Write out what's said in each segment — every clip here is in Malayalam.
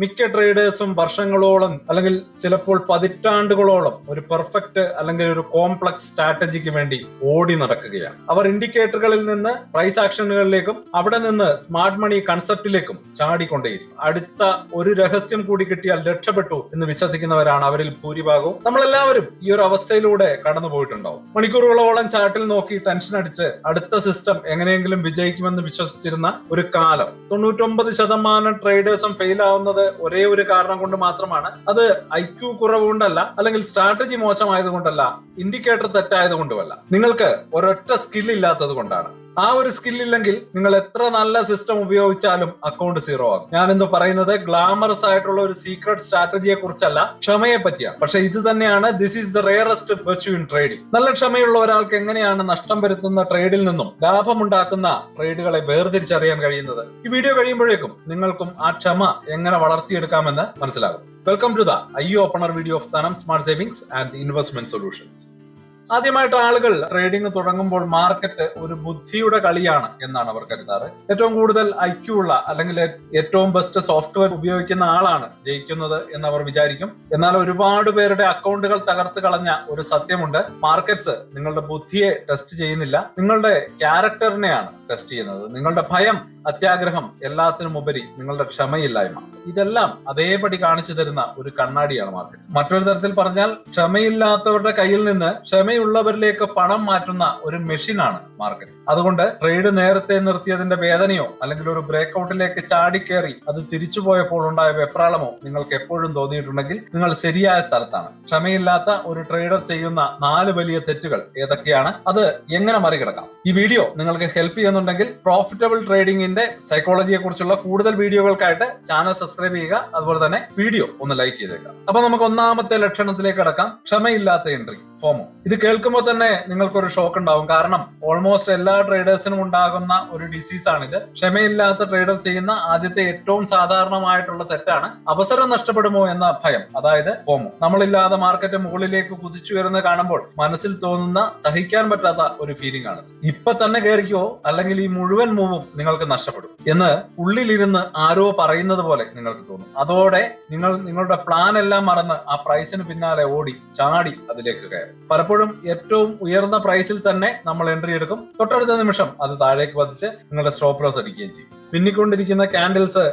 മിക്ക ട്രേഡേഴ്സും വർഷങ്ങളോളം അല്ലെങ്കിൽ ചിലപ്പോൾ പതിറ്റാണ്ടുകളോളം ഒരു പെർഫെക്റ്റ് അല്ലെങ്കിൽ ഒരു കോംപ്ലക്സ് സ്ട്രാറ്റജിക്ക് വേണ്ടി ഓടി നടക്കുകയാണ്. അവർ ഇൻഡിക്കേറ്ററുകളിൽ നിന്ന് പ്രൈസ് ആക്ഷനുകളിലേക്കും അവിടെ നിന്ന് സ്മാർട്ട് മണി കൺസെപ്റ്റിലേക്കും ചാടിക്കൊണ്ടേയിരിക്കും. അടുത്ത ഒരു രഹസ്യം കൂടി കിട്ടിയാൽ രക്ഷപ്പെട്ടു എന്ന് വിശ്വസിക്കുന്നവരാണ് അവരിൽ ഭൂരിഭാഗവും. നമ്മളെല്ലാവരും ഈ ഒരു അവസ്ഥയിലൂടെ കടന്നു പോയിട്ടുണ്ടാവും. മണിക്കൂറുകളോളം ചാർട്ടിൽ നോക്കി ടെൻഷൻ അടിച്ച് അടുത്ത സിസ്റ്റം എങ്ങനെയെങ്കിലും വിജയിക്കുമെന്ന് വിശ്വസിച്ചിരുന്ന ഒരു കാലം. 99% ട്രേഡേഴ്സും ഫെയിൽ ആവുന്നത് ഒരേ ഒരു കാരണം കൊണ്ട് മാത്രമാണ്. അത് IQ കുറവ് കൊണ്ടല്ല, അല്ലെങ്കിൽ സ്ട്രാറ്റജി മോശമായത് കൊണ്ടല്ല, ഇൻഡിക്കേറ്റർ തെറ്റായത് കൊണ്ടുമല്ല. നിങ്ങൾക്ക് ഒരൊറ്റ സ്കിൽ ഇല്ലാത്തത് കൊണ്ടാണ്. ആ ഒരു സ്കില്ലില്ലെങ്കിൽ നിങ്ങൾ എത്ര നല്ല സിസ്റ്റം ഉപയോഗിച്ചാലും അക്കൗണ്ട് സീറോ ആകും. ഞാനിന്ന് പറയുന്നത് ഗ്ലാമറസ് ആയിട്ടുള്ള ഒരു സീക്രട്ട് സ്ട്രാറ്റജിയെ കുറിച്ചല്ല, ക്ഷമയെ പറ്റിയാണ്. പക്ഷെ ഇത് തന്നെയാണ് this is the rarest virtue in trading. നല്ല ക്ഷമയുള്ള ഒരാൾക്ക് എങ്ങനെയാണ് നഷ്ടം വരുത്തുന്ന ട്രേഡിൽ നിന്നും ലാഭമുണ്ടാക്കുന്ന ട്രേഡുകളെ വേർതിരിച്ചറിയാൻ കഴിയുന്നത്? ഈ വീഡിയോ കഴിയുമ്പോഴേക്കും നിങ്ങൾക്കും ആ ക്ഷമ എങ്ങനെ വളർത്തിയെടുക്കാമെന്ന് മനസ്സിലാകും. Welcome to the eye opener video of Dhanam smart savings and investment solutions. ആദ്യമായിട്ട് ആളുകൾ ട്രേഡിംഗ് തുടങ്ങുമ്പോൾ മാർക്കറ്റ് ഒരു ബുദ്ധിയുടെ കളിയാണ് എന്നാണ് അവർ കരുതാറ്. ഏറ്റവും കൂടുതൽ IQ ഉള്ള അല്ലെങ്കിൽ ഏറ്റവും ബെസ്റ്റ് സോഫ്റ്റ്വെയർ ഉപയോഗിക്കുന്ന ആളാണ് ജയിക്കുന്നത് എന്ന് അവർ വിചാരിക്കും. എന്നാൽ ഒരുപാട് പേരുടെ അക്കൗണ്ടുകൾ തകർത്ത് കളഞ്ഞ ഒരു സത്യമുണ്ട്. മാർക്കറ്റ്സ് നിങ്ങളുടെ ബുദ്ധിയെ ടെസ്റ്റ് ചെയ്യുന്നില്ല, നിങ്ങളുടെ ക്യാരക്ടറിനെയാണ് ടെസ്റ്റ് ചെയ്യുന്നത്. നിങ്ങളുടെ ഭയം, അത്യാഗ്രഹം, എല്ലാത്തിനും ഉപരി നിങ്ങളുടെ ക്ഷമയില്ലായ്മ, ഇതെല്ലാം അതേപടി കാണിച്ചു തരുന്ന ഒരു കണ്ണാടിയാണ് മാർക്കറ്റ്. മറ്റൊരു തരത്തിൽ പറഞ്ഞാൽ ക്ഷമയില്ലാത്തവരുടെ കയ്യിൽ നിന്ന് ക്ഷമയുള്ളവരിലേക്ക് പണം മാറ്റുന്ന ഒരു മെഷീനാണ് മാർക്കറ്റ്. അതുകൊണ്ട് ട്രേഡ് നേരത്തെ നിർത്തിയതിന്റെ വേദനയോ അല്ലെങ്കിൽ ഒരു ബ്രേക്ക്ഔട്ടിലേക്ക് ചാടിക്കേറി അത് തിരിച്ചു പോയപ്പോൾ ഉണ്ടായ വെപ്രാളമോ നിങ്ങൾക്ക് എപ്പോഴും തോന്നിയിട്ടുണ്ടെങ്കിൽ നിങ്ങൾ ശരിയായ സ്ഥലത്താണ്. ക്ഷമയില്ലാത്ത ഒരു ട്രേഡർ ചെയ്യുന്ന 4 വലിയ തെറ്റുകൾ ഏതൊക്കെയാണ്, അത് എങ്ങനെ മറികടക്കാം? ഈ വീഡിയോ നിങ്ങൾക്ക് ഹെൽപ്പ് ചെയ്യുന്നുണ്ടെങ്കിൽ പ്രോഫിറ്റബിൾ ട്രേഡിംഗിന്റെ സൈക്കോളജിയെ കുറിച്ചുള്ള കൂടുതൽ വീഡിയോകൾക്കായിട്ട് ചാനൽ സബ്സ്ക്രൈബ് ചെയ്യുക. അതുപോലെ തന്നെ വീഡിയോ ഒന്ന് ലൈക്ക് ചെയ്തേക്കാം. അപ്പൊ നമുക്ക് ഒന്നാമത്തെ ലക്ഷണത്തിലേക്ക് കടക്കാം. ക്ഷമയില്ലാത്ത എൻട്രി, ഫോമോ. ഇത് കേൾക്കുമ്പോൾ തന്നെ നിങ്ങൾക്കൊരു ഷോക്ക് ഉണ്ടാവും. കാരണം ഓൾമോസ്റ്റ് എല്ലാ ട്രേഡേഴ്സിനും ഉണ്ടാകുന്ന ഒരു ഡിസീസ് ആണിത്. ക്ഷമയില്ലാത്ത ട്രേഡർ ചെയ്യുന്ന ആദ്യത്തെ ഏറ്റവും സാധാരണമായിട്ടുള്ള തെറ്റാണ് അവസരം നഷ്ടപ്പെടുമോ എന്ന ഭയം, അതായത് ഫോമോ. നമ്മളില്ലാതെ മാർക്കറ്റ് മുകളിലേക്ക് കുതിച്ചു വരുന്നത് കാണുമ്പോൾ മനസ്സിൽ തോന്നുന്ന സഹിക്കാൻ പറ്റാത്ത ഒരു ഫീലിംഗ് ആണ്. ഇപ്പൊ തന്നെ കയറിക്കോ, അല്ലെങ്കിൽ ഈ മുഴുവൻ മൂവും നിങ്ങൾക്ക് നഷ്ടപ്പെടും എന്ന് ഉള്ളിലിരുന്ന് ആരോ പറയുന്നത് പോലെ നിങ്ങൾക്ക് തോന്നും. അതോടെ നിങ്ങളുടെ പ്ലാൻ എല്ലാം മറന്ന് ആ പ്രൈസിന് പിന്നാലെ ഓടി ചാടി അതിലേക്ക് കയറും. പലപ്പോഴും ഏറ്റവും ഉയർന്ന പ്രൈസിൽ തന്നെ നമ്മൾ എൻട്രി എടുക്കും. തൊട്ടടുത്ത നിമിഷം അത് താഴേക്ക് പതിച്ച് നിങ്ങളുടെ സ്റ്റോപ്പ് ലോസ് അടിക്കുകയും ചെയ്യും. പിന്നിക്കൊണ്ടിരിക്കുന്ന കാൻഡിൽസ്,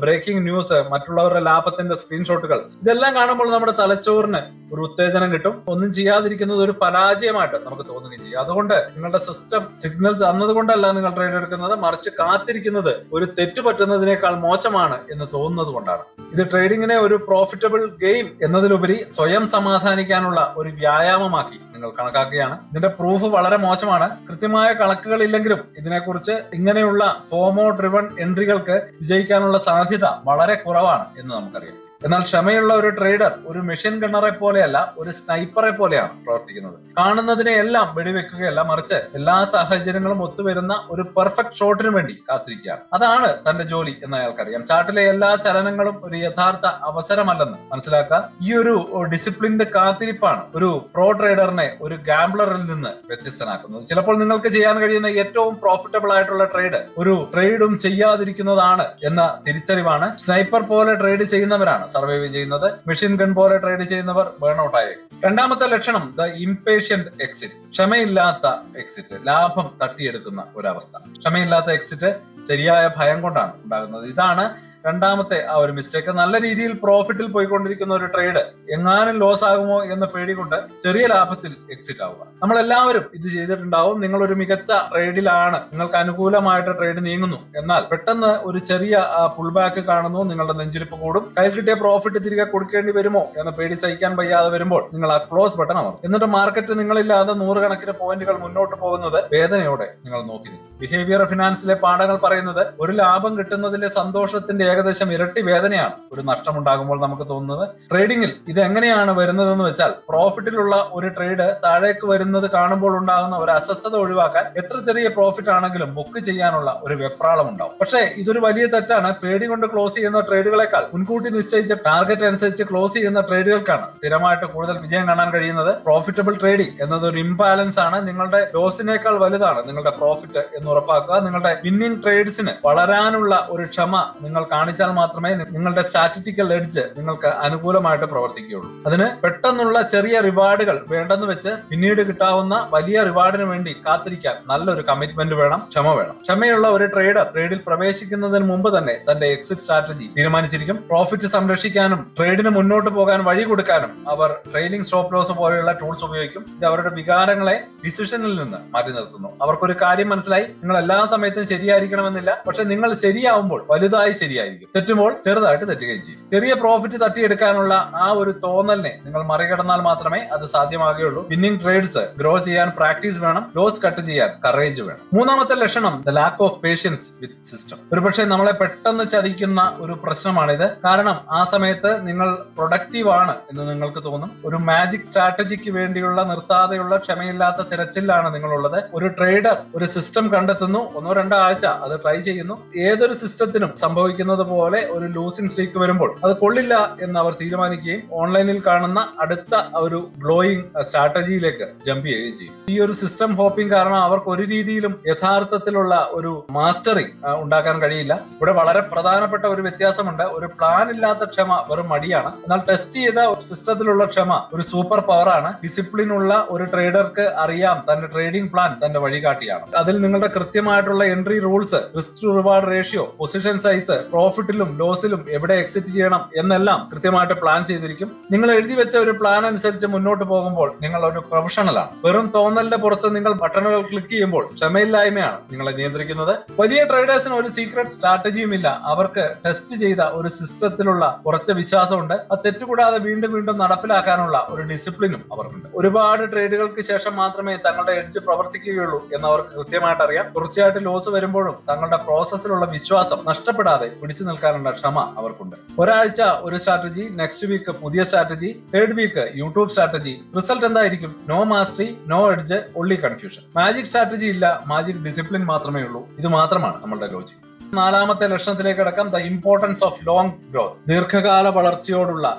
ബ്രേക്കിംഗ് ന്യൂസ്, മറ്റുള്ളവരുടെ ലാഭത്തിന്റെ സ്ക്രീൻഷോട്ടുകൾ, ഇതെല്ലാം കാണുമ്പോൾ നമ്മുടെ തലച്ചോറിന് ഒരു ഉത്തേജനം കിട്ടും. ഒന്നും ചെയ്യാതിരിക്കുന്നത് ഒരു പരാജയമായിട്ട് നമുക്ക് തോന്നുകയും ചെയ്യും. അതുകൊണ്ട് നിങ്ങളുടെ സിസ്റ്റം സിഗ്നൽ തന്നതുകൊണ്ടല്ല നിങ്ങൾ ട്രേഡ് എടുക്കുന്നത്, മറിച്ച് കാത്തിരിക്കുന്നത് ഒരു തെറ്റ് പറ്റുന്നതിനേക്കാൾ മോശമാണ് എന്ന് തോന്നുന്നത് കൊണ്ടാണ്. ഇത് ട്രേഡിങ്ങിനെ ഒരു പ്രോഫിറ്റബിൾ ഗെയിം എന്നതിലുപരി സ്വയം സമാധാനിക്കാനുള്ള ഒരു വ്യായാമമാക്കി നിങ്ങൾ കണക്കാക്കുകയാണ്. ഇതിന്റെ പ്രൂഫ് വളരെ മോശമാണ്. കൃത്യമായ കണക്കുകൾ ഇല്ലെങ്കിലും ഇതിനെക്കുറിച്ച് ഇങ്ങനെയുള്ള ഫോമോ ഡ്രിവൺ എൻട്രികൾക്ക് വിജയിക്കാനുള്ള സാധ്യത വളരെ കുറവാണ് എന്ന് നമുക്കറിയാം. എന്നാൽ ക്ഷമയുള്ള ഒരു ട്രേഡർ ഒരു മെഷീൻ ഗണ്ണറെ പോലെയല്ല, ഒരു സ്നൈപ്പറെ പോലെയാണ് പ്രവർത്തിക്കുന്നത്. കാണുന്നതിനെ എല്ലാം വെടിവെക്കുകയല്ല, മറിച്ച് എല്ലാ സാഹചര്യങ്ങളും ഒത്തുവരുന്ന ഒരു പെർഫെക്റ്റ് ഷോട്ടിന് വേണ്ടി കാത്തിരിക്കുകയാണ്. അതാണ് തന്റെ ജോലി എന്ന് അയാൾക്കറിയാം. ചാർട്ടിലെ എല്ലാ ചലനങ്ങളും ഒരു യഥാർത്ഥ അവസരമല്ലെന്ന് മനസ്സിലാക്കുക. ഈ ഒരു ഡിസിപ്ലിൻഡ് കാത്തിരിപ്പാണ് ഒരു പ്രോ ട്രേഡറിനെ ഒരു ഗാംബ്ലറിൽ നിന്ന് വ്യത്യസ്തനാക്കുന്നത്. ചിലപ്പോൾ നിങ്ങൾക്ക് ചെയ്യാൻ കഴിയുന്ന ഏറ്റവും പ്രോഫിറ്റബിൾ ആയിട്ടുള്ള ട്രേഡ് ഒരു ട്രേഡും ചെയ്യാതിരിക്കുന്നതാണ് എന്ന തിരിച്ചറിവാണ്. സ്നൈപ്പർ പോലെ ട്രേഡ് ചെയ്യുന്നവരാണ് സർവൈവ് ചെയ്യുന്നത്. മെഷീൻ ഗൺ പോലെ ട്രേഡ് ചെയ്യുന്നവർ ബേൺ ഔട്ട് ആയേക്കും. രണ്ടാമത്തെ ലക്ഷണം ദ ഇംപേഷ്യന്റ് എക്സിറ്റ്, ക്ഷമയില്ലാത്ത എക്സിറ്റ്, ലാഭം തട്ടിയെടുക്കുന്ന ഒരവസ്ഥ. ക്ഷമയില്ലാത്ത എക്സിറ്റ് ശരിയായ ഭയം കൊണ്ടാണ് ഉണ്ടാകുന്നത്. ഇതാണ് രണ്ടാമത്തെ ആ ഒരു മിസ്റ്റേക്ക്. നല്ല രീതിയിൽ പ്രോഫിറ്റിൽ പോയിക്കൊണ്ടിരിക്കുന്ന ഒരു ട്രേഡ് എങ്ങാനും ലോസ് ആകുമോ എന്ന പേടികൊണ്ട് ചെറിയ ലാഭത്തിൽ എക്സിറ്റ് ആവുക. നമ്മളെല്ലാവരും ഇത് ചെയ്തിട്ടുണ്ടാവും. നിങ്ങൾ ഒരു മികച്ച ട്രേഡിലാണ്, നിങ്ങൾക്ക് അനുകൂലമായിട്ട് ട്രേഡ് നീങ്ങുന്നു, എന്നാൽ പെട്ടെന്ന് ഒരു ചെറിയ പുൾ ബാക്ക് കാണുന്നു, നിങ്ങളുടെ നെഞ്ചിരിപ്പ് കൂടും. കയ്യിൽ കിട്ടിയ പ്രോഫിറ്റ് തിരികെ കൊടുക്കേണ്ടി വരുമോ എന്ന പേടി സഹിക്കാൻ വയ്യാതെ വരുമ്പോൾ നിങ്ങൾ ആ ക്ലോസ് ബട്ടൺ അമർത്തും. എന്നിട്ട് മാർക്കറ്റ് നിങ്ങളില്ലാതെ 100 കണക്കിന് പോയിന്റുകൾ മുന്നോട്ട് പോകുന്നത് വേദനയോടെ നിങ്ങൾ നോക്കി നിൽക്കും. ബിഹേവിയർ ഫിനാൻസിലെ പാഠങ്ങൾ പറയുന്നത് ഒരു ലാഭം കിട്ടുന്നതിലെ സന്തോഷത്തിന്റെ ഏകദേശം ഇരട്ടി വേദനയാണ് ഒരു നഷ്ടമുണ്ടാകുമ്പോൾ നമുക്ക് തോന്നുന്നത്. ട്രേഡിംഗിൽ ഇത് എങ്ങനെയാണ് വരുന്നതെന്ന് വെച്ചാൽ, പ്രോഫിറ്റിലുള്ള ഒരു ട്രേഡ് താഴേക്ക് വരുന്നത് കാണുമ്പോൾ ഉണ്ടാകുന്ന ഒരു അസ്വസ്ഥത ഒഴിവാക്കാൻ എത്ര ചെറിയ പ്രോഫിറ്റ് ആണെങ്കിലും ബുക്ക് ചെയ്യാനുള്ള ഒരു വെപ്രാളം ഉണ്ടാവും. പക്ഷേ ഇതൊരു വലിയ തെറ്റാണ്. പേടി കൊണ്ട് ക്ലോസ് ചെയ്യുന്ന ട്രേഡുകളെക്കാൾ മുൻകൂട്ടി നിശ്ചയിച്ച ടാർഗറ്റ് അനുസരിച്ച് ക്ലോസ് ചെയ്യുന്ന ട്രേഡുകൾക്കാണ് സ്ഥിരമായിട്ട് കൂടുതൽ വിജയം കാണാൻ കഴിയുന്നത്. പ്രോഫിറ്റബിൾ ട്രേഡിംഗ് എന്നത് ഒരു ഇംബാലൻസ് ആണ്. നിങ്ങളുടെ ലോസിനേക്കാൾ വലുതാണ് നിങ്ങളുടെ പ്രോഫിറ്റ് എന്ന് ഉറപ്പാക്കുക. നിങ്ങളുടെ വിന്നിംഗ് ട്രേഡ്സിന് വളരാനുള്ള ഒരു ക്ഷമ നിങ്ങൾ കാണിച്ചാൽ മാത്രമേ നിങ്ങളുടെ സ്ട്രാറ്റജിക്കൽ എഡ്ജ് നിങ്ങൾക്ക് അനുകൂലമായിട്ട് പ്രവർത്തിക്കുകയുള്ളൂ. അതിന് പെട്ടെന്നുള്ള ചെറിയ റിവാർഡുകൾ വേണ്ടെന്ന് വെച്ച് പിന്നീട് കിട്ടാവുന്ന വലിയ റിവാർഡിന് വേണ്ടി കാത്തിരിക്കാൻ നല്ലൊരു കമ്മിറ്റ്മെന്റ് വേണം, ക്ഷമ വേണം. ക്ഷമയുള്ള ഒരു ട്രേഡർ ട്രേഡിൽ പ്രവേശിക്കുന്നതിന് മുമ്പ് തന്നെ തന്റെ എക്സിറ്റ് സ്ട്രാറ്റജി തീരുമാനിച്ചിരിക്കും. പ്രോഫിറ്റ് സംരക്ഷിക്കാനും ട്രേഡിന് മുന്നോട്ട് പോകാൻ വഴി കൊടുക്കാനും അവർ ട്രെയിലിംഗ് സ്റ്റോപ്പ് ലോസ് പോലെയുള്ള ടൂൾസ് ഉപയോഗിക്കും. ഇത് അവരുടെ വികാരങ്ങളെ ഡിസിഷനിൽ നിന്ന് മാറ്റി നിർത്തുന്നു. അവർക്കൊരു കാര്യം മനസ്സിലായി, നിങ്ങൾ എല്ലാ സമയത്തും ശരിയായിരിക്കണമെന്നില്ല, പക്ഷെ നിങ്ങൾ ശരിയാവുമ്പോൾ വലുതായി ശരിയായിരിക്കും, തെറ്റുമ്പോൾ ചെറുതായിട്ട് തെറ്റുകയും ചെയ്യും. ചെറിയ പ്രോഫിറ്റ് തട്ടിയെടുക്കാനുള്ള ആ ഒരു തോന്നലിനെ നിങ്ങൾ മറികടന്നാൽ മാത്രമേ അത് സാധ്യമാകുകയുള്ളൂ. വിന്നിംഗ് ട്രേഡ്സ് ഗ്രോ ചെയ്യാൻ പ്രാക്ടീസ് വേണം, ലോസ് കട്ട് ചെയ്യാൻ കറേജ് വേണം. മൂന്നാമത്തെ ലക്ഷണം the lack of patience with system. ഒരുപക്ഷെ നമ്മളെ പെട്ടെന്ന് ചതിക്കുന്ന ഒരു പ്രശ്നമാണിത്. കാരണം ആ സമയത്ത് നിങ്ങൾ പ്രൊഡക്റ്റീവ് ആണ് എന്ന് നിങ്ങൾക്ക് തോന്നും. ഒരു മാജിക് സ്ട്രാറ്റജിക്ക് വേണ്ടിയുള്ള നിർത്താതെയുള്ള ക്ഷമയില്ലാത്ത തിരച്ചിലാണ് നിങ്ങളുള്ളത്. ഒരു ട്രേഡർ ഒരു സിസ്റ്റം കണ്ടെത്തുന്നു, 1-2 ആഴ്ച അത് ട്രൈ ചെയ്യുന്നു. ഏതൊരു സിസ്റ്റത്തിനും സംഭവിക്കുന്നത് പോലെ ഒരു ലൂസിംഗ് സ്ട്രീക്ക് വരുമ്പോൾ അത് കൊള്ളില്ല എന്ന് അവർ തീരുമാനിക്കുകയും ഓൺലൈനിൽ കാണുന്ന അടുത്ത ഒരു ഗ്ലോയിങ് സ്ട്രാറ്റജിയിലേക്ക് ജമ്പ് ചെയ്യുകയും ചെയ്യും. ഈ ഒരു സിസ്റ്റം ഹോപ്പിംഗ് കാരണം അവർക്ക് ഒരു രീതിയിലും യഥാർത്ഥത്തിലുള്ള ഒരു മാസ്റ്ററിംഗ് ഉണ്ടാക്കാൻ കഴിയില്ല. ഇവിടെ വളരെ പ്രധാനപ്പെട്ട ഒരു വ്യത്യാസമുണ്ട്. ഒരു പ്ലാൻ ഇല്ലാത്ത ക്ഷമ വെറും മടിയാണ്. എന്നാൽ ടെസ്റ്റ് ചെയ്ത സിസ്റ്റത്തിലുള്ള ക്ഷമ ഒരു സൂപ്പർ പവർ ആണ്. ഡിസിപ്ലിൻ ഉള്ള ഒരു ട്രേഡർക്ക് അറിയാം തന്റെ ട്രേഡിംഗ് പ്ലാൻ തന്റെ വഴികാട്ടിയാണ്. അതിൽ നിങ്ങളുടെ കൃത്യമായിട്ടുള്ള entry rules, risk to reward ratio, position size, പ്രോഫിറ്റിലും ലോസിലും എവിടെ എക്സിറ്റ് ചെയ്യണം എന്നെല്ലാം കൃത്യമായിട്ട് പ്ലാൻ ചെയ്തിരിക്കും. നിങ്ങൾ എഴുതി വെച്ച ഒരു പ്ലാൻ അനുസരിച്ച് മുന്നോട്ട് പോകുമ്പോൾ നിങ്ങൾ ഒരു പ്രൊഫഷണലാണ്. വെറും തോന്നലിന്റെ പുറത്ത് നിങ്ങൾ ബട്ടണുകൾ ക്ലിക്ക് ചെയ്യുമ്പോൾ ക്ഷമയില്ലായ്മയാണ് നിങ്ങളെ നിയന്ത്രിക്കുന്നത്. വലിയ ട്രേഡേഴ്സിന് ഒരു സീക്രട്ട് സ്ട്രാറ്റജിയും ഇല്ല. അവർക്ക് ടെസ്റ്റ് ചെയ്ത ഒരു സിസ്റ്റത്തിലുള്ള കുറച്ച് വിശ്വാസമുണ്ട്. അത് തെറ്റുകൂടാതെ വീണ്ടും വീണ്ടും നടപ്പിലാക്കാനുള്ള ഒരു ഡിസിപ്ലിനും അവർക്കുണ്ട്. ഒരുപാട് ട്രേഡുകൾക്ക് ശേഷം മാത്രമേ തങ്ങളുടെ എഡ്ജ് പ്രവർത്തിക്കുകയുള്ളൂ എന്ന് അവർക്ക് കൃത്യമായിട്ട് അറിയാം. തുടർച്ചയായിട്ട് ലോസ് വരുമ്പോഴും തങ്ങളുടെ പ്രോസസ്സിലുള്ള വിശ്വാസം നഷ്ടപ്പെടാതെ പിടിച്ചു നിൽക്കാനുള്ള ക്ഷമ അവർക്കുണ്ട്. ഒരാഴ്ച ഒരു സ്ട്രാറ്റജി, നെക്സ്റ്റ് വീക്ക് പുതിയ strategy, third week YouTube strategy. Result എന്തായിരിക്കും? No mastery, no edge, only confusion. Magic strategy ഇല്ല, മാജിക് ഡിസിപ്ലിൻ മാത്രമേ ഉള്ളൂ. ഇത് മാത്രമാണ് നമ്മളുടെ ലോജിക്. നാലാമത്തെ ലക്ഷണത്തിലേക്ക് അടക്കം the importance of long growth. ദീർഘകാല വളർച്ചയോടുള്ള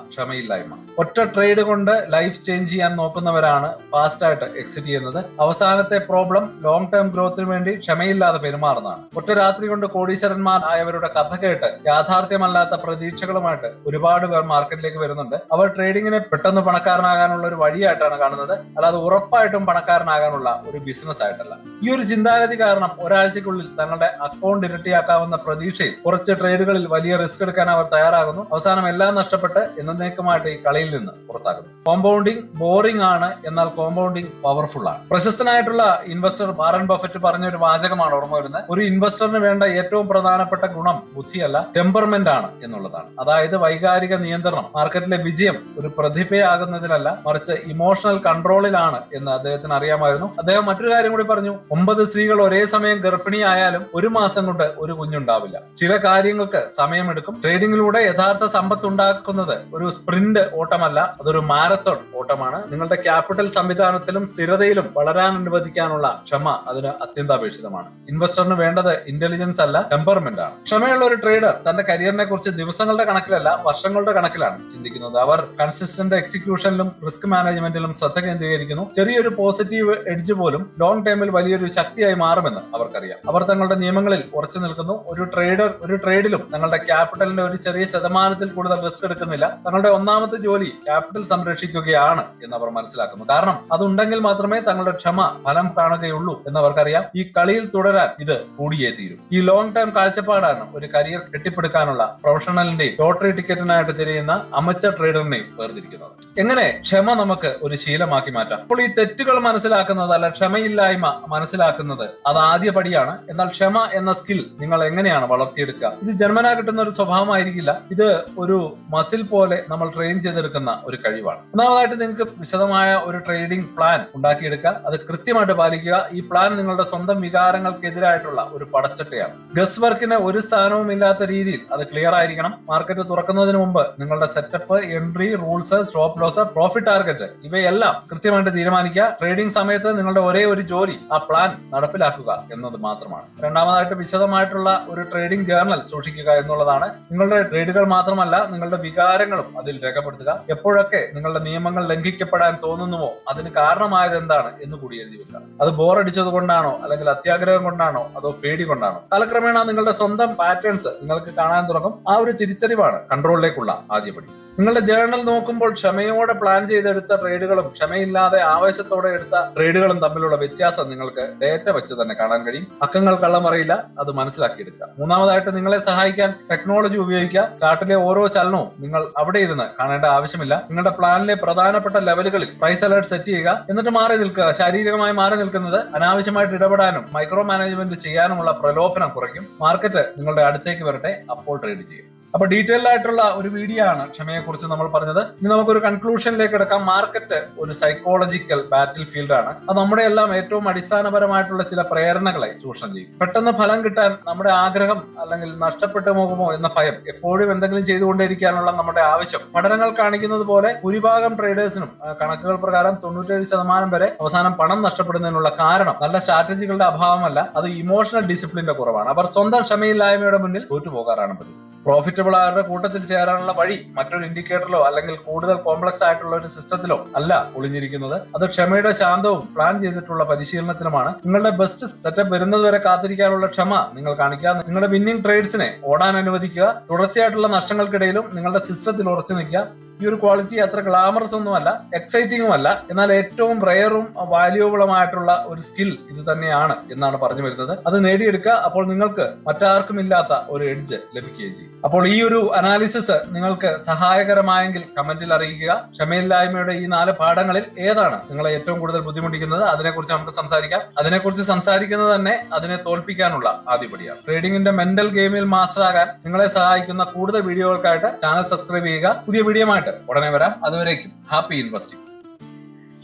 ക്ഷമയില്ലായ്മ. ഒറ്റ ട്രേഡ് കൊണ്ട് ലൈഫ് ചേഞ്ച് ചെയ്യാൻ നോക്കുന്നവരാണ് ഫാസ്റ്റ് ആയിട്ട് എക്സിറ്റ് ചെയ്യുന്നത്. അവസാനത്തെ പ്രോബ്ലം ലോങ് ടേം ഗ്രോത്തിന് വേണ്ടി ക്ഷമയില്ലാതെ പെരുമാറുന്നതാണ്. ഒറ്റ രാത്രി കൊണ്ട് കോടീശ്വരന്മാരായവരുടെ കഥ കേട്ട് യാഥാർത്ഥ്യമല്ലാത്ത പ്രതീക്ഷകളുമായിട്ട് ഒരുപാട് പേർ മാർക്കറ്റിലേക്ക് വരുന്നുണ്ട്. അവർ ട്രേഡിങ്ങിനെ പെട്ടെന്ന് പണക്കാരനാകാനുള്ള ഒരു വഴിയായിട്ടാണ് കാണുന്നത്, അല്ലാതെ ഉറപ്പായിട്ടും പണക്കാരനാകാനുള്ള ഒരു ബിസിനസ് ആയിട്ടല്ല. ഈ ഒരു ചിന്താഗതി കാരണം ഒരാഴ്ചക്കുള്ളിൽ തങ്ങളുടെ അക്കൗണ്ട് ഇരട്ടിയാക്കാൻ പ്രതീക്ഷയിൽ കുറച്ച് ട്രേഡുകളിൽ വലിയ റിസ്ക് എടുക്കാൻ അവർ തയ്യാറാകുന്നു. അവസാനം എല്ലാം നഷ്ടപ്പെട്ട് എന്നേക്കുമായിട്ട് ഈ കളിയിൽ നിന്ന് പുറത്താകുന്നു. കോമ്പൗണ്ടിങ് ബോറിംഗ് ആണ്, എന്നാൽ കോമ്പൗണ്ടിങ് പവർഫുൾ ആണ്. പ്രശസ്തനായിട്ടുള്ള ഇൻവെസ്റ്റർ വാറൻ ബഫറ്റ് പറഞ്ഞ ഒരു വാചകമാണ് ഓർമ്മ വരുന്നത്. ഒരു ഇൻവെസ്റ്ററിന് വേണ്ട ഏറ്റവും പ്രധാനപ്പെട്ട ഗുണം ബുദ്ധിയല്ല, ടെമ്പർമെന്റ് ആണ് എന്നുള്ളതാണ്. അതായത് വൈകാരിക നിയന്ത്രണം. മാർക്കറ്റിലെ വിജയം ഒരു പ്രതിഭയാകുന്നതിലല്ല, മറിച്ച് ഇമോഷണൽ കൺട്രോളിലാണ് എന്ന് അദ്ദേഹത്തിന് അറിയാമായിരുന്നു. അദ്ദേഹം മറ്റൊരു കാര്യം കൂടി പറഞ്ഞു. 9 സ്ത്രീകൾ ഒരേ സമയം ഗർഭിണിയായാലും 1 മാസം കൊണ്ട് ഒരു കുഞ്ഞുണ്ടാവില്ല. ചില കാര്യങ്ങൾക്ക് സമയമെടുക്കും. ട്രേഡിംഗിലൂടെ യഥാർത്ഥ സമ്പത്ത് ഉണ്ടാക്കുന്നത് ഒരു സ്പ്രിന്റ് ഓട്ടമല്ല, അതൊരു മാരത്തോൺ ഓട്ടമാണ്. നിങ്ങളുടെ ക്യാപിറ്റൽ സംവിധാനത്തിലും സ്ഥിരതയിലും വളരാൻ അനുവദിക്കാനുള്ള ക്ഷമ അതിന് അത്യന്താപേക്ഷിതമാണ്. ഇൻവെസ്റ്ററിന് വേണ്ടത് ഇന്റലിജൻസ് അല്ല, ടെമ്പർമെന്റ് ആണ്. ക്ഷമയുള്ള ഒരു ട്രേഡർ തന്റെ കരിയറിനെ കുറിച്ച് ദിവസങ്ങളുടെ കണക്കിലല്ല, വർഷങ്ങളുടെ കണക്കിലാണ് ചിന്തിക്കുന്നത്. അവർ കൺസിസ്റ്റന്റ് എക്സിക്യൂഷനിലും റിസ്ക് മാനേജ്മെന്റിലും ശ്രദ്ധ കേന്ദ്രീകരിക്കുന്നു. ചെറിയൊരു പോസിറ്റീവ് എഡ്ജ് പോലും ലോങ് ടൈമിൽ വലിയൊരു ശക്തിയായി മാറുമെന്ന് അവർക്കറിയാം. അവർ തങ്ങളുടെ നിയമങ്ങളിൽ ഉറച്ചു നിൽക്കുന്നു. ഒരു ട്രേഡർ ഒരു ട്രേഡിലും തങ്ങളുടെ ക്യാപിറ്റലിന്റെ ഒരു ചെറിയ ശതമാനത്തിൽ കൂടുതൽ റിസ്ക് എടുക്കുന്നില്ല. തങ്ങളുടെ ഒന്നാമത്തെ ജോലി ക്യാപിറ്റൽ സംരക്ഷിക്കുകയാണ് എന്ന് അവർ മനസ്സിലാക്കുന്നു. കാരണം അതുണ്ടെങ്കിൽ മാത്രമേ തങ്ങളുടെ ക്ഷമ ഫലം കാണുകയുള്ളൂ എന്നവർക്കറിയാം. ഈ കളിയിൽ തുടരാൻ ഇത് കൂടിയേ തീരും. ഈ ലോങ് ടൈം കാഴ്ചപ്പാടാണ് ഒരു കരിയർ കെട്ടിപ്പടുക്കാനുള്ള പ്രൊഫഷണലിന്റെയും ലോട്ടറി ടിക്കറ്റിനായിട്ട് തിരയുന്ന അമച്ചർ ട്രേഡറിനെയും വേർതിരിക്കുന്നത്. എങ്ങനെ ക്ഷമ നമുക്ക് ഒരു ശീലമാക്കി മാറ്റാം? അപ്പോൾ ഈ തെറ്റുകൾ മനസ്സിലാക്കുന്നത് അല്ല, ക്ഷമയില്ലായ്മ മനസ്സിലാക്കുന്നത് അത് ആദ്യ പടിയാണ്. എന്നാൽ ക്ഷമ എന്ന സ്കിൽ നിങ്ങൾ എങ്ങനെയാണ് വളർത്തിയെടുക്കുക? ഇത് ജന്മനാ കിട്ടുന്ന ഒരു സ്വഭാവമായിരിക്കില്ല. ഇത് ഒരു മസിൽ പോലെ നമ്മൾ ട്രെയിൻ ചെയ്തെടുക്കുന്ന ഒരു കഴിവാണ്. ഒന്നാമതായിട്ട് നിങ്ങൾക്ക് വിശദമായ ഒരു ട്രേഡിംഗ് പ്ലാൻ ഉണ്ടാക്കിയെടുക്കുക. അത് കൃത്യമായിട്ട് പാലിക്കുക. ഈ പ്ലാൻ നിങ്ങളുടെ സ്വന്തം വികാരങ്ങൾക്കെതിരായിട്ടുള്ള ഒരു പടച്ചട്ടയാണ്. ഗസ് വർക്കിന് ഒരു സ്ഥാനവും ഇല്ലാത്ത രീതിയിൽ അത് ക്ലിയർ ആയിരിക്കണം. മാർക്കറ്റ് തുറക്കുന്നതിന് മുമ്പ് നിങ്ങളുടെ setup, entry, rules, stop loss, profit target ഇവയെല്ലാം കൃത്യമായിട്ട് തീരുമാനിക്കുക. ട്രേഡിംഗ് സമയത്ത് നിങ്ങളുടെ ഒരേ ഒരു ജോലി ആ പ്ലാൻ നടപ്പിലാക്കുക എന്നത് മാത്രമാണ്. രണ്ടാമതായിട്ട് വിശദമായിട്ടുള്ള ഒരു ട്രേഡിംഗ് ജേർണൽ സൂക്ഷിക്കുക എന്നുള്ളതാണ്. നിങ്ങളുടെ ട്രേഡുകൾ മാത്രമല്ല, നിങ്ങളുടെ വികാരങ്ങളും അതിൽ രേഖപ്പെടുത്തുക. എപ്പോഴൊക്കെ നിങ്ങളുടെ നിയമങ്ങൾ ലംഘിക്കപ്പെടാൻ തോന്നുന്നുവോ അതിന് കാരണമായത് എന്താണ് എന്ന് കൂടി എഴുതി വെക്കുക. അത് ബോറടിച്ചത് കൊണ്ടാണോ, അല്ലെങ്കിൽ അത്യാഗ്രഹം കൊണ്ടാണോ, അതോ പേടി കൊണ്ടാണോ? കാലക്രമേണ നിങ്ങളുടെ സ്വന്തം പാറ്റേൺസ് നിങ്ങൾക്ക് കാണാൻ തുടങ്ങും. ആ ഒരു തിരിച്ചറിവാണ് കൺട്രോളിലേക്കുള്ള ആദ്യപടി. നിങ്ങളുടെ ജേർണൽ നോക്കുമ്പോൾ ക്ഷമയോടെ പ്ലാൻ ചെയ്തെടുത്ത ട്രേഡുകളും ക്ഷമയില്ലാതെ ആവേശത്തോടെ എടുത്ത ട്രേഡുകളും തമ്മിലുള്ള വ്യത്യാസം നിങ്ങൾക്ക് ഡേറ്റ വെച്ച് തന്നെ കാണാൻ കഴിയും. അക്കങ്ങൾ കള്ളം പറയില്ല, അത് മനസ്സിലാക്കിയെടുക്കുക. മൂന്നാമതായിട്ട് നിങ്ങളെ സഹായിക്കാൻ ടെക്നോളജി ഉപയോഗിക്കുക. ചാർട്ടിലെ ഓരോ ചലനവും നിങ്ങൾ അവിടെ ഇരുന്ന് കാണേണ്ട ആവശ്യമില്ല. നിങ്ങളുടെ പ്ലാനിലെ പ്രധാനപ്പെട്ട ലെവലുകളിൽ പ്രൈസ് അലേർട്ട് സെറ്റ് ചെയ്യുക. എന്നിട്ട് മാറി നിൽക്കുക. ശാരീരികമായി മാറി നിൽക്കുന്നത് അനാവശ്യമായിട്ട് ഇടപെടാനും മൈക്രോ മാനേജ്മെന്റ് ചെയ്യാനുമുള്ള പ്രലോഭനം കുറയ്ക്കും. മാർക്കറ്റ് നിങ്ങളുടെ അടുത്തേക്ക് വരട്ടെ, അപ്പോൾ ട്രേഡ് ചെയ്യും. അപ്പൊ ഡീറ്റെയിൽഡ് ആയിട്ടുള്ള ഒരു വീഡിയോ ആണ് ക്ഷമയെ കുറിച്ച് നമ്മൾ പറഞ്ഞത്. ഇനി നമുക്കൊരു കൺക്ലൂഷനിലേക്ക് എടുക്കാം. മാർക്കറ്റ് ഒരു സൈക്കോളജിക്കൽ ബാറ്റിൽ ഫീൽഡ് ആണ്. അത് നമ്മുടെ എല്ലാം ഏറ്റവും അടിസ്ഥാനപരമായിട്ടുള്ള ചില പ്രേരണകളെ ചൂഷണം ചെയ്യും. പെട്ടെന്ന് ഫലം കിട്ടാൻ നമ്മുടെ ആഗ്രഹം, അല്ലെങ്കിൽ നഷ്ടപ്പെട്ടു പോകുമോ എന്ന ഭയം, എപ്പോഴും എന്തെങ്കിലും ചെയ്തുകൊണ്ടേയിരിക്കാനുള്ള നമ്മുടെ ആവശ്യം, പഠനങ്ങൾ കാണിക്കുന്നത് പോലെ ഭൂരിഭാഗം ട്രേഡേഴ്സിനും കണക്കുകൾ പ്രകാരം 97% വരെ അവസാനം പണം നഷ്ടപ്പെടുന്നതിനുള്ള കാരണം നല്ല സ്ട്രാറ്റജികളുടെ അഭാവമല്ല, അത് ഇമോഷണൽ ഡിസിപ്ലിന്റെ കുറവാണ്. അവർ സ്വന്തം ക്ഷമയില്ലായ്മയുടെ മുന്നിൽ തോറ്റുപോകാറാണ് പതിവ്. പ്രോഫിറ്റബിൾ ആരുടെ കൂട്ടത്തിൽ ചേരാനുള്ള വഴി മറ്റൊരു ഇൻഡിക്കേറ്ററിലോ അല്ലെങ്കിൽ കൂടുതൽ കോംപ്ലക്സ് ആയിട്ടുള്ള ഒരു സിസ്റ്റത്തിലോ അല്ല ഒളിഞ്ഞിരിക്കുന്നത്. അത് ക്ഷമയുടെ ശാന്തവും പ്ലാൻ ചെയ്തിട്ടുള്ള പരിശീലനത്തിലുമാണ്. നിങ്ങളുടെ ബെസ്റ്റ് സെറ്റപ്പ് വരുന്നതുവരെ കാത്തിരിക്കാനുള്ള ക്ഷമ നിങ്ങൾ കാണിക്കുക. നിങ്ങളുടെ വിന്നിംഗ് ട്രേഡ്സിനെ ഓടാൻ അനുവദിക്കുക. തുടർച്ചയായിട്ടുള്ള നഷ്ടങ്ങൾക്കിടയിലും നിങ്ങളുടെ സിസ്റ്റത്തിൽ ഉറച്ചു നിൽക്കുക. ഈ ഒരു ക്വാളിറ്റി അത്ര ഗ്ലാമറസ് ഒന്നുമല്ല, എക്സൈറ്റിംഗും അല്ല, എന്നാൽ ഏറ്റവും റെയറും വാല്യൂബിളുമായിട്ടുള്ള ഒരു സ്കിൽ ഇത് തന്നെയാണ് എന്നാണ് പറഞ്ഞു വരുന്നത്. അത് നേടിയെടുക്കുക. അപ്പോൾ നിങ്ങൾക്ക് മറ്റാർക്കും ഇല്ലാത്ത ഒരു എഡ്ജ് ലഭിക്കുകയും ചെയ്യും. അപ്പോൾ ഈ ഒരു അനാലിസിസ് നിങ്ങൾക്ക് സഹായകരമായെങ്കിൽ കമന്റിൽ അറിയിക്കുക. ക്ഷമയില്ലായ്മയുടെ ഈ 4 പാഠങ്ങളിൽ ഏതാണ് നിങ്ങളെ ഏറ്റവും കൂടുതൽ ബുദ്ധിമുട്ടിക്കുന്നത്? അതിനെക്കുറിച്ച് നമുക്ക് സംസാരിക്കാം. അതിനെക്കുറിച്ച് സംസാരിക്കുന്നത് തന്നെ അതിനെ തോൽപ്പിക്കാനുള്ള ആദ്യപടിയാണ്. ട്രേഡിംഗിന്റെ മെന്റൽ ഗെയിമിൽ മാസ്റ്റർ ആകാൻ നിങ്ങളെ സഹായിക്കുന്ന കൂടുതൽ വീഡിയോകൾക്കായിട്ട് ചാനൽ സബ്സ്ക്രൈബ് ചെയ്യുക. പുതിയ വീഡിയോയുമായിട്ട് ഉടനെ വരാം. അതുവരേക്കും ഹാപ്പി ഇൻവെസ്റ്റിംഗ്.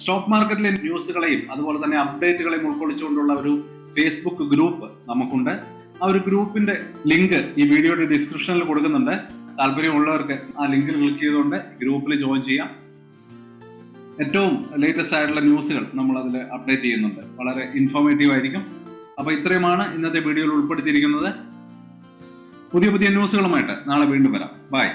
സ്റ്റോക്ക് മാർക്കറ്റിലെ ന്യൂസുകളെയും അതുപോലെ തന്നെ അപ്ഡേറ്റുകളെയും ഉൾക്കൊള്ളിച്ചുകൊണ്ടുള്ള ഒരു ഫേസ്ബുക്ക് ഗ്രൂപ്പ് നമുക്കുണ്ട്. ആ ഒരു ഗ്രൂപ്പിന്റെ ലിങ്ക് ഈ വീഡിയോയുടെ ഡിസ്ക്രിപ്ഷനിൽ കൊടുക്കുന്നുണ്ട്. താല്പര്യമുള്ളവർക്ക് ആ ലിങ്കിൽ ക്ലിക്ക് ചെയ്തുകൊണ്ട് ഗ്രൂപ്പിൽ ജോയിൻ ചെയ്യാം. ഏറ്റവും ലേറ്റസ്റ്റ് ആയിട്ടുള്ള ന്യൂസുകൾ നമ്മൾ അതിൽ അപ്ഡേറ്റ് ചെയ്യുന്നുണ്ട്. വളരെ ഇൻഫോർമേറ്റീവ് ആയിരിക്കും. അപ്പൊ ഇത്രയുമാണ് ഇന്നത്തെ വീഡിയോയിൽ ഉൾപ്പെടുത്തിയിരിക്കുന്നത്. പുതിയ ന്യൂസുകളുമായിട്ട് നാളെ വീണ്ടും വരാം. ബൈ.